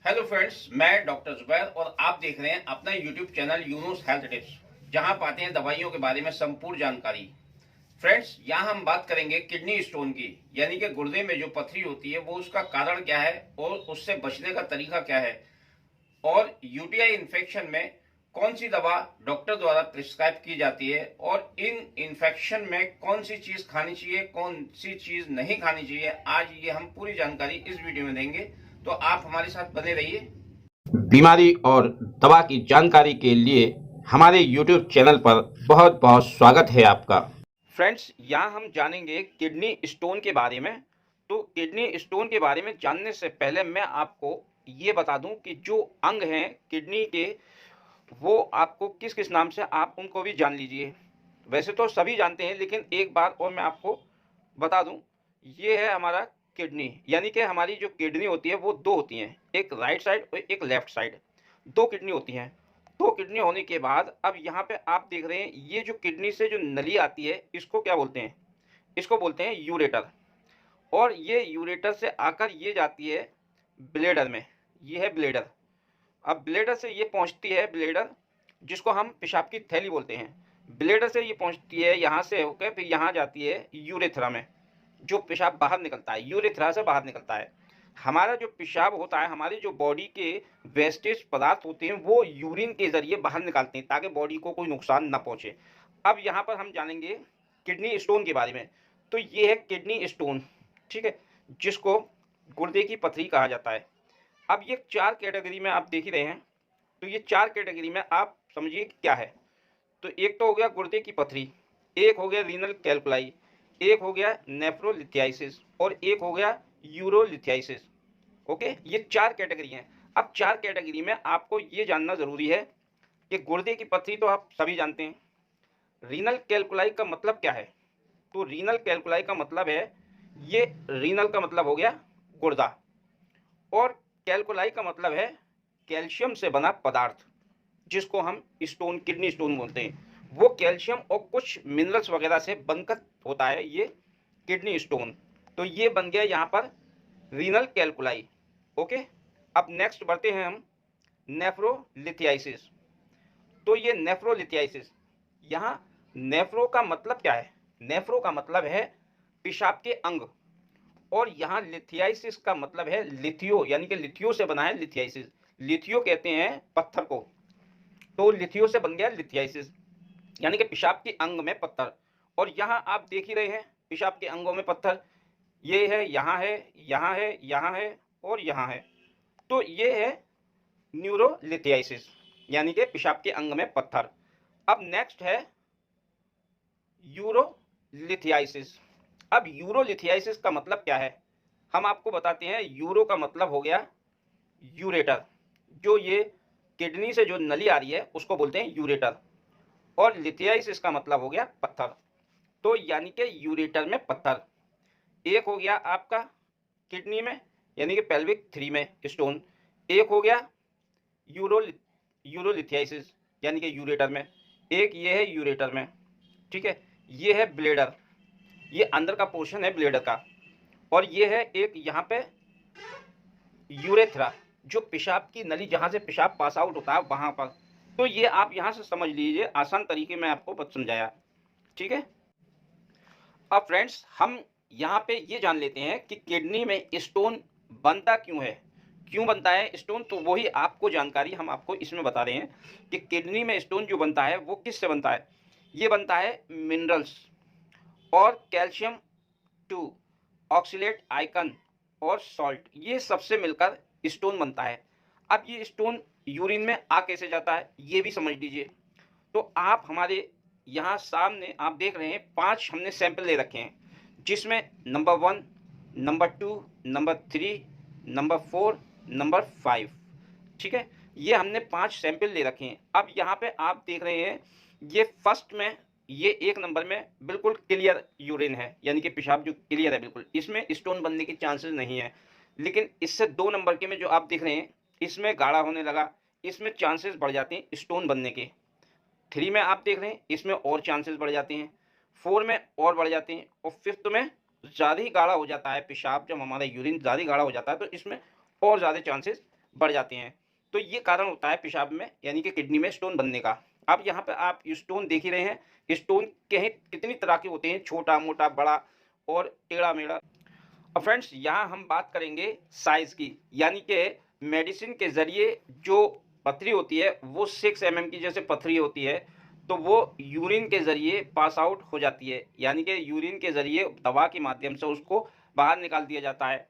Hello friends, मैं doctor Zubair और आप देख रहे हैं अपना YouTube channel Yunus health tips, जहां पाते हैं दवाइयों के बारे में संपूर्ण जानकारी। फ्रेंड्स, यहाँ हम बात करेंगे किडनी स्टोन की, यानी कि गुर्दे में जो पथरी होती है वो उसका कारण क्या है और उससे बचने का तरीका क्या है, और यूटीआई इन्फेक्शन में कौन सी दवा डॉक्टर द्वारा प्रिस्क्राइब की जाती है और इन इन्फेक्शन में कौन सी चीज खानी चाहिए, कौन सी चीज नहीं खानी चाहिए। आज ये हम पूरी जानकारी इस वीडियो में देंगे, तो आप हमारे साथ बने रहिए। बीमारी और दवा की जानकारी के लिए हमारे YouTube चैनल पर बहुत बहुत स्वागत है आपका। फ्रेंड्स, यहाँ हम जानेंगे किडनी स्टोन के बारे में। तो किडनी स्टोन के बारे में जानने से पहले मैं आपको ये बता दूं कि जो अंग हैं किडनी के, वो आपको किस किस नाम से, आप उनको भी जान लीजिए। वैसे तो सभी जानते हैं, लेकिन एक बार और मैं आपको बता दूं। ये है हमारा किडनी, यानी कि हमारी जो किडनी होती है वो दो होती हैं, एक राइट साइड और एक लेफ्ट साइड। दो किडनी होती हैं। दो किडनी होने के बाद अब यहाँ पे आप देख रहे हैं, ये जो किडनी से जो नली आती है इसको क्या बोलते हैं? इसको बोलते हैं यूरेटर। और ये यूरेटर से आकर ये जाती है ब्लेडर में। ये है ब्लेडर। अब ब्लेडर से ये पहुंचती है, ब्लेडर जिसको हम पेशाब की थैली बोलते हैं, ब्लेडर से ये पहुंचती है, यहाँ से होकर फिर यहाँ जाती है यूरेथ्रा में। जो पेशाब बाहर निकलता है यूरेथ्रा से बाहर निकलता है। हमारा जो पेशाब होता है, हमारी जो बॉडी के वेस्टेज पदार्थ होते हैं वो यूरिन के जरिए बाहर निकालते हैं ताकि बॉडी को कोई नुकसान ना पहुंचे। अब यहाँ पर हम जानेंगे किडनी स्टोन के बारे में। तो ये है किडनी स्टोन, ठीक है, जिसको गुर्दे की पथरी कहा जाता है। अब ये चार कैटेगरी में आप देख ही रहे हैं। तो ये चार कैटेगरी में आप समझिए क्या है। तो एक तो हो गया गुर्दे की पथरी, एक हो गया रीनल कैल्कुलाई, एक हो गया नेफ्रोलिथियासिस और एक हो गया यूरोलिथियासिस। ओके, ये चार कैटेगरी हैं। अब चार कैटेगरी में आपको ये जानना जरूरी है कि गुर्दे की पथरी तो आप सभी जानते हैं। रीनल कैल्कुलाई का मतलब क्या है? तो रीनल कैल्कुलाई का मतलब है, ये रीनल का मतलब हो गया गुर्दा, और कैल्कुलाई का मतलब है कैल्शियम से बना पदार्थ, जिसको हम स्टोन, किडनी स्टोन बोलते हैं। वो कैल्शियम और कुछ मिनरल्स वगैरह से बनकर होता है ये किडनी स्टोन। तो ये बन गया यहाँ पर रीनल कैल्कुलाई। ओके, अब नेक्स्ट बढ़ते हैं हम नेफ्रोलिथियासिस। तो ये नेफ्रोलिथियासिस, यहाँ नेफ्रो का मतलब क्या है? नेफ्रो का मतलब है पेशाब के अंग, और यहाँ लिथियासिस का मतलब है लिथियो, यानी कि लिथियो से बना है लिथियासिस। लिथियो कहते हैं पत्थर को, तो लिथियो से बन गया लिथियासिस, यानी कि पेशाब के अंग में पत्थर। और यहाँ आप देख ही रहे हैं पेशाब के अंगों में पत्थर, ये है, यहाँ है, यहाँ है, यहाँ है और यहाँ है। तो ये है न्यूरोलिथियासिस, यानी कि पेशाब के अंग में पत्थर। अब नेक्स्ट है यूरोलिथियासिस। अब यूरोलिथियासिस का मतलब क्या है, हम आपको बताते हैं। यूरो का मतलब हो गया यूरेटर, जो ये किडनी से जो नली आ रही है उसको बोलते हैं यूरेटर, और लिथियासिस का मतलब हो गया पत्थर। तो यानी कि यूरेटर में पत्थर एक हो गया आपका किडनी में, यानी कि पेल्विक 3 में स्टोन। एक हो गया यूरो यूरोलिथियासिस, यानी कि यूरेटर में। एक ये है यूरेटर में, ठीक है। ये है ब्लेडर, ये अंदर का पोर्शन है ब्लेडर का। और ये है एक यहाँ पे यूरेथ्रा, जो पेशाब की नली, जहाँ से पेशाब पास आउट होता है वहाँ पर। तो ये आप यहाँ से समझ लीजिए, आसान तरीके में आपको समझाया, ठीक है। अब फ्रेंड्स, हम यहाँ पे ये जान लेते हैं कि किडनी में स्टोन बनता क्यों है, क्यों बनता है स्टोन। तो वही आपको जानकारी हम आपको इसमें बता रहे हैं कि किडनी में स्टोन जो बनता है वो किससे बनता है। ये बनता है मिनरल्स और कैल्शियम 2, ऑक्सीलेट आइकन और सॉल्ट, ये सबसे मिलकर स्टोन बनता है। अब ये स्टोन यूरिन में आ कैसे जाता है ये भी समझ लीजिए। तो आप हमारे यहाँ सामने आप देख रहे हैं 5 हमने सैंपल ले रखे हैं, जिसमें number 1, number 2, number 3, number 4, number 5, ठीक है। ये हमने 5 सैंपल ले रखे हैं। अब यहाँ पे आप देख रहे हैं, ये फर्स्ट में, ये 1 नंबर में बिल्कुल क्लियर यूरिन है, यानी कि पेशाब जो क्लियर है बिल्कुल, इसमें स्टोन बनने के चांसेस नहीं है। लेकिन इससे 2 नंबर के में जो आप देख रहे हैं, इसमें गाढ़ा होने लगा, इसमें चांसेस बढ़ जाते हैं स्टोन बनने के। 3 में आप देख रहे हैं, इसमें और चांसेस बढ़ जाते हैं, 4 में और बढ़ जाते हैं, और 5th में ज़्यादा ही गाढ़ा हो जाता है पेशाब। जब हमारा यूरिन ज़्यादा गाढ़ा हो जाता है तो इसमें और ज़्यादा चांसेस बढ़ जाते हैं। तो ये कारण होता है पेशाब में यानी कि किडनी में स्टोन बनने का। अब यहाँ पे आप स्टोन देख ही रहे हैं, स्टोन कहीं कितनी तरह के होते हैं, छोटा-मोटा, बड़ा और टेढ़ा-मेढ़ा। अब फ्रेंड्स यहाँ हम बात करेंगे साइज़ की, यानी कि मेडिसिन के ज़रिए जो पथरी होती है वो 6 एमएम की जैसे पथरी होती है, तो वो यूरिन के ज़रिए पास आउट हो जाती है, यानी कि यूरिन के ज़रिए दवा के माध्यम से उसको बाहर निकाल दिया जाता है।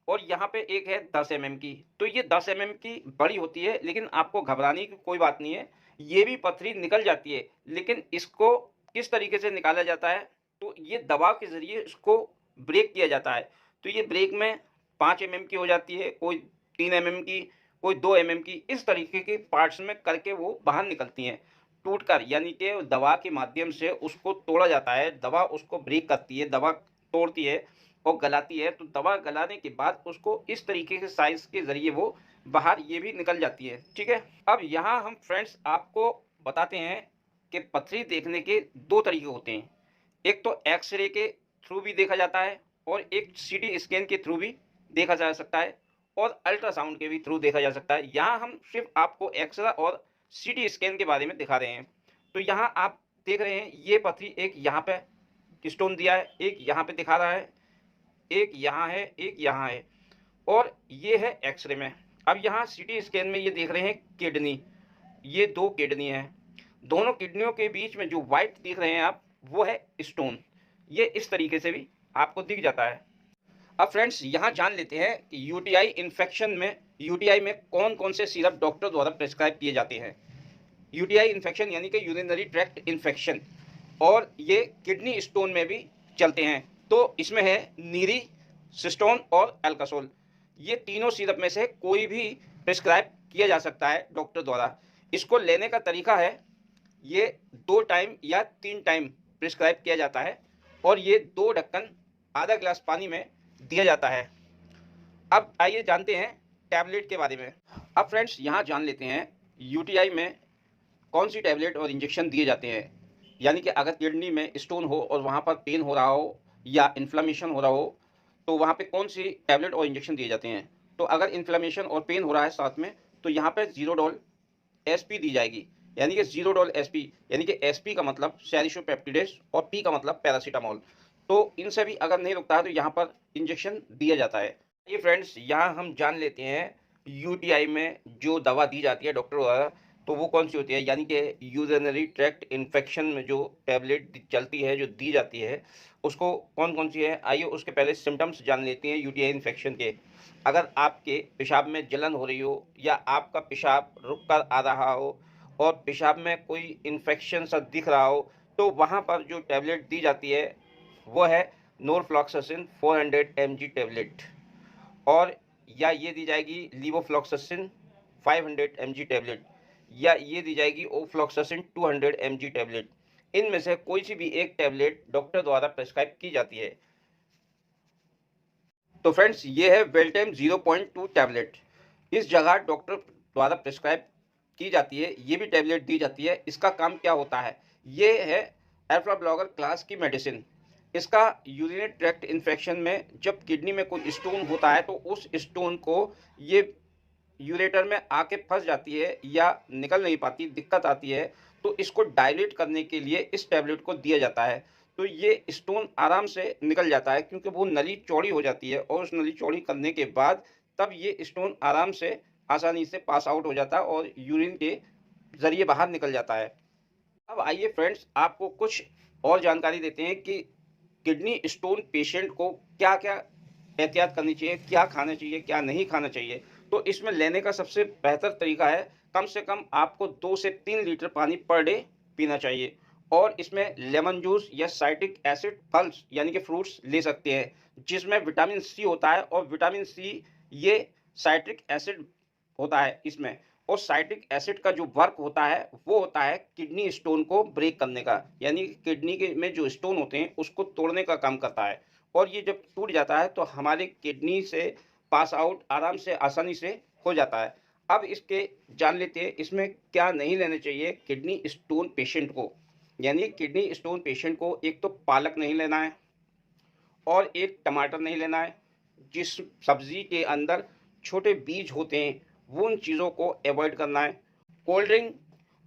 और यहाँ पे एक है 10 एमएम की, तो ये 10 एमएम की बड़ी होती है, लेकिन आपको घबराने की कोई बात नहीं है, ये भी पथरी निकल जाती है, लेकिन इसको किस तरीके से निकाला जाता है, तो ये दवा के ज़रिए इसको ब्रेक किया जाता है। तो ये ब्रेक में 5 एमएम की हो जाती है, कोई 3 एमएम की, कोई 2 एमएम की, इस तरीके के पार्ट्स में करके वो बाहर निकलती हैं, टूटकर, यानी कि दवा के माध्यम से उसको तोड़ा जाता है, दवा उसको ब्रेक करती है, दवा तोड़ती है और गलाती है, तो दवा गलाने के बाद उसको इस तरीके के साइज़ के ज़रिए वो बाहर ये भी निकल जाती है, ठीक है? अब यहाँ हम फ्रेंड्स आपको बताते हैं कि पथरी देखने के 2 तरीके होते हैं। एक तो एक्स-रे के थ्रू भी देखा जाता है और एक सीटी स्कैन के थ्रू भी देखा जा सकता है और अल्ट्रासाउंड के भी थ्रू देखा जा सकता है। यहाँ हम सिर्फ़ आपको एक्स-रे और सीटी स्कैन के बारे में दिखा रहे हैं। तो यहाँ आप देख रहे हैं ये पथरी एक यहाँ पे स्टोन दिया है, एक यहाँ पे दिखा रहा है, एक यहाँ है, एक यहाँ है और ये है एक्स-रे में। अब यहाँ सीटी स्कैन में ये देख रहे हैं किडनी, ये 2 किडनी हैं। दोनों किडनियों के बीच में जो व्हाइट देख रहे हैं आप, वो है स्टोन। ये इस तरीके से भी आपको दिख जाता है। अब फ्रेंड्स यहाँ जान लेते हैं कि यूटीआई में कौन-कौन से सिरप डॉक्टर द्वारा प्रिस्क्राइब किए जाते हैं। यूटीआई इन्फेक्शन यानी कि यूरिनरी ट्रैक्ट इन्फेक्शन, और ये किडनी स्टोन में भी चलते हैं। तो इसमें है नीरी, सिस्टोन और एल्कासोल। ये तीनों सिरप में से कोई भी प्रिस्क्राइब किया जा सकता है डॉक्टर द्वारा। इसको लेने का तरीका है, ये 2 टाइम या 3 टाइम प्रिस्क्राइब किया जाता है और ये 2 ढक्कन आधा ग्लास पानी में दिया जाता है। अब आइए जानते हैं टैबलेट के बारे में। अब फ्रेंड्स यहाँ जान लेते हैं यूटीआई में कौन सी टैबलेट और इंजेक्शन दिए जाते हैं। यानी कि अगर किडनी में स्टोन हो और वहाँ पर पेन हो रहा हो या इन्फ्लेमेशन हो रहा हो, तो वहाँ पे कौन सी टैबलेट और इंजेक्शन दिए जाते हैं। तो अगर इन्फ्लेमेशन और पेन हो रहा है साथ में, तो यहाँ पे ज़ीरोडोल एसपी दी जाएगी, यानी कि ज़ीरोडोल एसपी, यानी कि एसपी का मतलब सैलिसोपेप्टिडेस और पी का मतलब पैरासीटामोल। तो इनसे भी अगर नहीं रुकता है तो यहाँ पर इंजेक्शन दिया जाता है। ये फ्रेंड्स यहाँ हम जान लेते हैं यूटीआई में जो दवा दी जाती है डॉक्टर द्वारा, तो वो कौन सी होती है, यानी कि यूरिनरी ट्रैक्ट इन्फेक्शन में जो टैबलेट चलती है, जो दी जाती है, उसको कौन-कौन सी है। आइए उसके पहले सिम्पटम्स जान लेते हैं यूटीआई इन्फेक्शन के। अगर आपके पेशाब में जलन हो रही हो या आपका पेशाब रुक कर आ रहा हो और पेशाब में कोई इन्फेक्शन सा दिख रहा हो, तो वहाँ पर जो टैबलेट दी जाती है वो है नॉरफ्लॉक्सासिन 400 mg टैबलेट, और या ये दी जाएगी लीवोफ्लॉक्सासिन 500 mg टैबलेट, या ये दी जाएगी ओफ्लॉक्सासिन 200 mg टैबलेट। इनमें से कोई सी भी एक टैबलेट डॉक्टर द्वारा प्रिस्क्राइब की जाती है। तो फ्रेंड्स ये है वेल्टाइम 0.2 टैबलेट। इस जगह डॉक्टर द्वारा प्रिस्क्राइब की जाती है, ये भी टैबलेट दी जाती है। इसका काम क्या होता है, ये है अल्फा ब्लॉकर क्लास की मेडिसिन। इसका यूरिनरी ट्रैक्ट इन्फेक्शन में जब किडनी में कोई स्टोन होता है तो उस स्टोन को ये यूरेटर में आके फंस जाती है या निकल नहीं पाती, दिक्कत आती है, तो इसको डायलेट करने के लिए इस टैबलेट को दिया जाता है। तो ये स्टोन आराम से निकल जाता है क्योंकि वो नली चौड़ी हो जाती है और उस नली चौड़ी करने के बाद तब ये स्टोन आराम से आसानी से पास आउट हो जाता है और यूरिन के ज़रिए बाहर निकल जाता है। अब आइए फ्रेंड्स आपको कुछ और जानकारी देते हैं कि किडनी स्टोन पेशेंट को क्या-क्या एहतियात करनी चाहिए, क्या खाना चाहिए, क्या नहीं खाना चाहिए। तो इसमें लेने का सबसे बेहतर तरीका है, कम से कम आपको 2 से 3 लीटर पानी पर डे पीना चाहिए और इसमें लेमन जूस या साइट्रिक एसिड फल्स यानी कि फ्रूट्स ले सकते हैं, जिसमें विटामिन सी होता है और विटामिन सी ये साइट्रिक एसिड होता है इसमें, और साइट्रिक एसिड का जो वर्क होता है वो होता है किडनी स्टोन को ब्रेक करने का, यानी किडनी के में जो स्टोन होते हैं उसको तोड़ने का काम करता है। और ये जब टूट जाता है तो हमारे किडनी से पास आउट आराम से आसानी से हो जाता है। अब इसके जान लेते हैं इसमें क्या नहीं लेना चाहिए किडनी स्टोन पेशेंट को। यानी किडनी स्टोन पेशेंट को एक तो पालक नहीं लेना है और एक टमाटर नहीं लेना है, जिस सब्जी के अंदर छोटे बीज होते हैं वो उन चीज़ों को अवॉइड करना है। कोल्ड ड्रिंक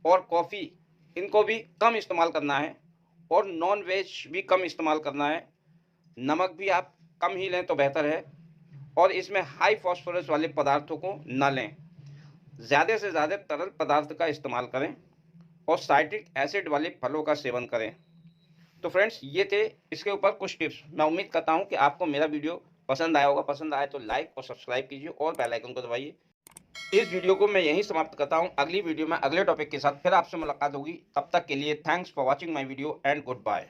और कॉफ़ी इनको भी कम इस्तेमाल करना है और नॉन वेज भी कम इस्तेमाल करना है। नमक भी आप कम ही लें तो बेहतर है और इसमें हाई फॉस्फोरस वाले पदार्थों को न लें। ज़्यादा से ज़्यादा तरल पदार्थ का इस्तेमाल करें और साइट्रिक एसिड वाले फलों का सेवन करें। तो फ्रेंड्स, ये थे इसके ऊपर कुछ टिप्स। मैं उम्मीद करता हूँ कि आपको मेरा वीडियो पसंद आया होगा। पसंद आए तो लाइक और सब्सक्राइब कीजिए और बेल आइकन को दबाइए। इस वीडियो को मैं यहीं समाप्त करता हूँ। अगली वीडियो में अगले टॉपिक के साथ फिर आपसे मुलाकात होगी। तब तक के लिए thanks for watching my video and good bye.